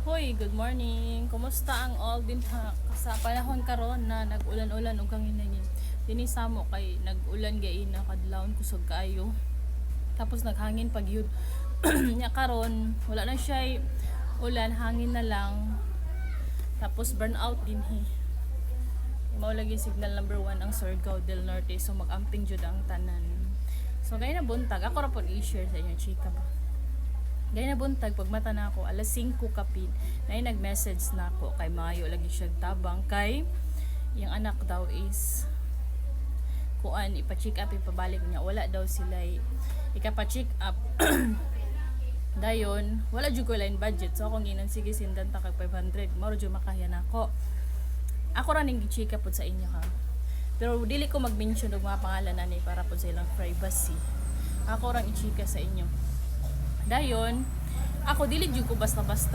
Hoy, good morning. Kumusta ang all din ha? Sa panahon karon na nag-ulan-ulan ug kang hinangin. Dini samo kay nag-ulan gay na kadlawon kusog kaayo. Tapos naghangin pag yun. Nya karon wala na siya ulan, hangin na lang. Tapos burnout din he. Mao lagi signal number 1 ang Surigao del Norte, so mag-amping jud ang tanan. So gaya na buntag ako ra pod i-share sa inyo chika ba. Gaya na buntag pag mata na ako alas 5 kapin na nag-message na ako kay Mayo lagi siya tabang kay yung anak daw is kuan ipa-check up ipabalik niya, wala daw sila ikapa-check up. Dayon wala jud ko line budget, so akong ginan sige sindan ta kag 500 mao jud makahiya nako. Ako ra ning gi-check up pod sa inyo ha. Pero dili ko mag-mention og mga pangalan ani para pod sa ilang privacy. Ako ra i-chika sa inyo. Dayon, ako dili jud ko basta-basta